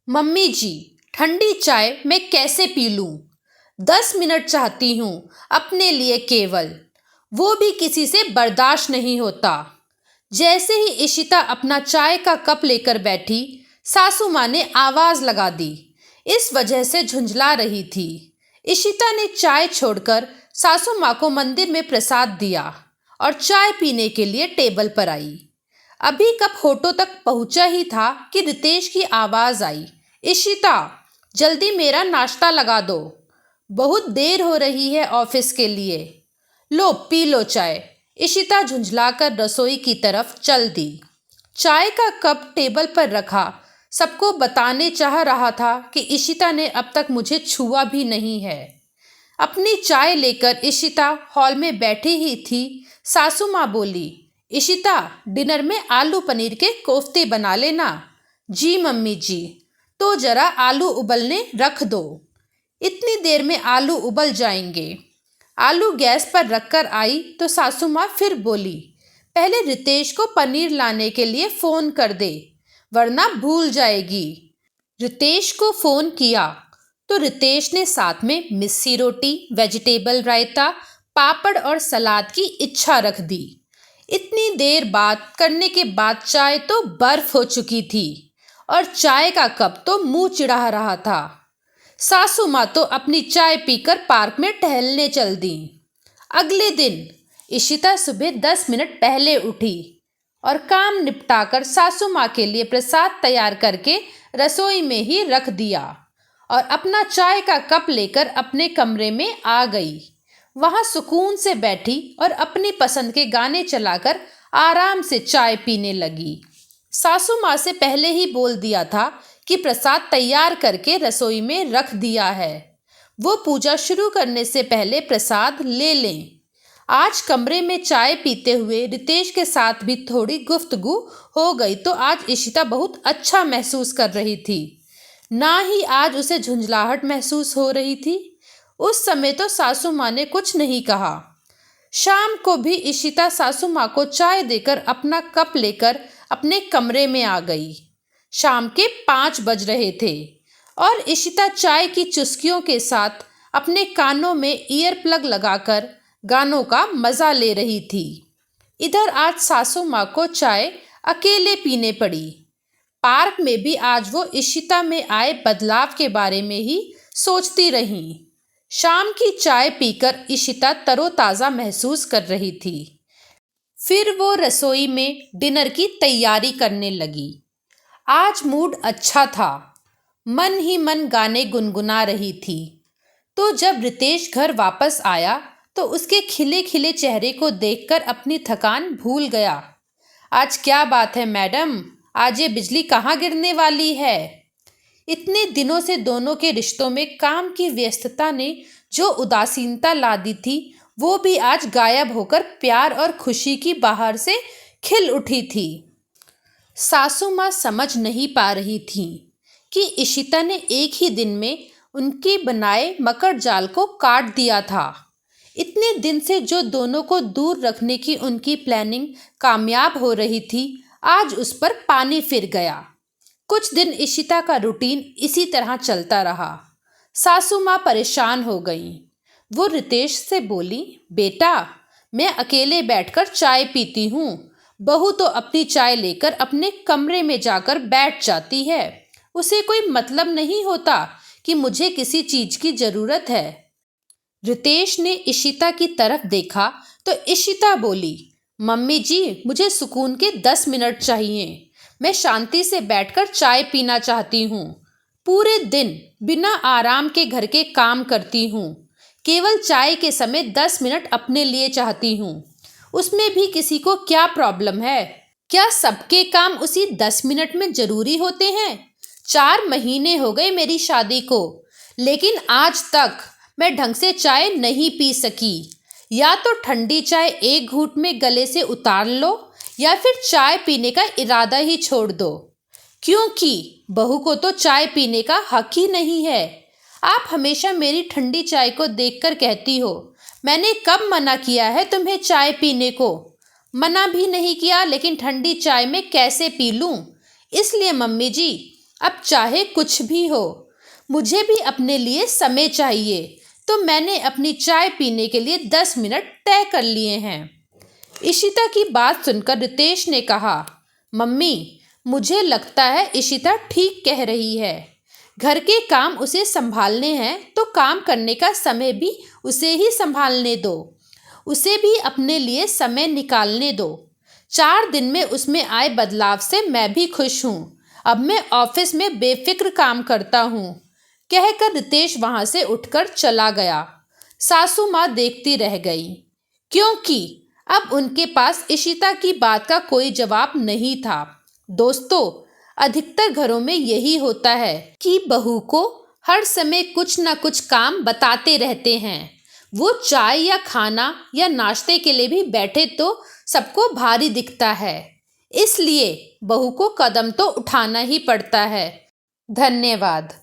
Mummy जी, ठंडी चाय मैं कैसे पी लूं? 10 मिनट चाहती हूँ अपने लिए केवल, वो भी किसी से बर्दाश्त नहीं होता। जैसे ही इशिता अपना चाय का कप लेकर बैठी, सासू माँ ने आवाज लगा दी। इस वजह से झुंझला रही थी। इशिता ने चाय छोड़कर सासू माँ को मंदिर में प्रसाद दिया और चाय पीने के लिए टेबल पर आई। अभी कप होठों तक पहुंचा ही था कि रितेश की आवाज आई, इशिता, जल्दी मेरा नाश्ता लगा दो, बहुत देर हो रही है ऑफिस के लिए। लो पी लो चाय। इशिता झुंझलाकर रसोई की तरफ चल दी। चाय का कप टेबल पर रखा, सबको बताने चाह रहा था कि इशिता ने अब तक मुझे छुआ भी नहीं है। अपनी चाय लेकर इशिता हॉल में बैठी ही थी, सासू माँ बोली, इशिता, डिनर में आलू पनीर के कोफ्ते बना लेना। जी मम्मी जी। तो जरा आलू उबलने रख दो, इतनी देर में आलू उबल जाएंगे। आलू गैस पर रखकर आई तो सासू माँ फिर बोली, पहले रितेश को पनीर लाने के लिए फोन कर दे, वरना भूल जाएगी। रितेश को फोन किया तो रितेश ने साथ में मिस्सी रोटी, वेजिटेबल रायता, पापड़ और सलाद की इच्छा रख दी। इतनी देर बात करने के बाद चाय तो बर्फ हो चुकी थी और चाय का कप तो मुंह चिढ़ा रहा था। सासू माँ तो अपनी चाय पीकर पार्क में टहलने चल दी। अगले दिन इशिता सुबह 10 मिनट पहले उठी और काम निपटाकर सासू माँ के लिए प्रसाद तैयार करके रसोई में ही रख दिया और अपना चाय का कप लेकर अपने कमरे में आ गई। वहां सुकून से बैठी और अपनी पसंद के गाने चलाकर आराम से चाय पीने लगी। सासू माँ से पहले ही बोल दिया था कि प्रसाद तैयार करके रसोई में रख दिया है, वो पूजा शुरू करने से पहले प्रसाद ले लें। आज कमरे में चाय पीते हुए रितेश के साथ भी थोड़ी गुफ्तगू हो गई तो आज इशिता बहुत अच्छा महसूस कर रही थी, ना ही आज उसे झुंझलाहट महसूस हो रही थी। उस समय तो सासू माँ ने कुछ नहीं कहा। शाम को भी इशिता सासू माँ को चाय देकर अपना कप लेकर अपने कमरे में आ गई। शाम के 5 बज रहे थे और इशिता चाय की चुस्कियों के साथ अपने कानों में ईयर प्लग लगाकर गानों का मजा ले रही थी। इधर आज सासू माँ को चाय अकेले पीने पड़ी। पार्क में भी आज वो इशिता में आए बदलाव के बारे में ही सोचती रहीं। शाम की चाय पीकर इशिता तरोताज़ा महसूस कर रही थी। फिर वो रसोई में डिनर की तैयारी करने लगी। आज मूड अच्छा था, मन ही मन गाने गुनगुना रही थी। तो जब रितेश घर वापस आया तो उसके खिले खिले चेहरे को देखकर अपनी थकान भूल गया। आज क्या बात है मैडम, आज ये बिजली कहाँ गिरने वाली है? इतने दिनों से दोनों के रिश्तों में काम की व्यस्तता ने जो उदासीनता ला दी थी, वो भी आज गायब होकर प्यार और खुशी की बाहर से खिल उठी थी। सासू माँ समझ नहीं पा रही थी कि इशिता ने एक ही दिन में उनके बनाए मकर जाल को काट दिया था। इतने दिन से जो दोनों को दूर रखने की उनकी प्लानिंग कामयाब हो रही थी, आज उस पर पानी फिर गया। कुछ दिन इशिता का रूटीन इसी तरह चलता रहा। सासू माँ परेशान हो गईं। वो रितेश से बोली, बेटा, मैं अकेले बैठकर चाय पीती हूँ, बहू तो अपनी चाय लेकर अपने कमरे में जाकर बैठ जाती है, उसे कोई मतलब नहीं होता कि मुझे किसी चीज की जरूरत है। रितेश ने इशिता की तरफ देखा तो इशिता बोली, मम्मी जी, मुझे सुकून के 10 मिनट चाहिए, मैं शांति से बैठकर चाय पीना चाहती हूँ। पूरे दिन बिना आराम के घर के काम करती हूँ, केवल चाय के समय 10 मिनट अपने लिए चाहती हूँ, उसमें भी किसी को क्या प्रॉब्लम है? क्या सबके काम उसी 10 मिनट में जरूरी होते हैं? 4 महीने हो गए मेरी शादी को, लेकिन आज तक मैं ढंग से चाय नहीं पी सकी। या तो ठंडी चाय एक घूंट में गले से उतार लो या फिर चाय पीने का इरादा ही छोड़ दो, क्योंकि बहू को तो चाय पीने का हक ही नहीं है। आप हमेशा मेरी ठंडी चाय को देखकर कहती हो, मैंने कब मना किया है तुम्हें चाय पीने को? मना भी नहीं किया, लेकिन ठंडी चाय में कैसे पी लूं? इसलिए मम्मी जी, अब चाहे कुछ भी हो, मुझे भी अपने लिए समय चाहिए, तो मैंने अपनी चाय पीने के लिए 10 मिनट तय कर लिए हैं। इशिता की बात सुनकर रितेश ने कहा, मम्मी, मुझे लगता है इशिता ठीक कह रही है। घर के काम उसे संभालने हैं तो काम करने का समय भी उसे ही संभालने दो। उसे भी अपने लिए समय निकालने दो। 4 दिन में उसमें आए बदलाव से मैं भी खुश हूँ। अब मैं ऑफिस में बेफिक्र काम करता हूँ, कहकर रितेश वहाँ से उठकर चला गया। सासू माँ देखती रह गई, क्योंकि अब उनके पास इशिता की बात का कोई जवाब नहीं था। दोस्तों, अधिकतर घरों में यही होता है कि बहू को हर समय कुछ न कुछ काम बताते रहते हैं। वो चाय या खाना या नाश्ते के लिए भी बैठे तो सबको भारी दिखता है, इसलिए बहू को कदम तो उठाना ही पड़ता है। धन्यवाद।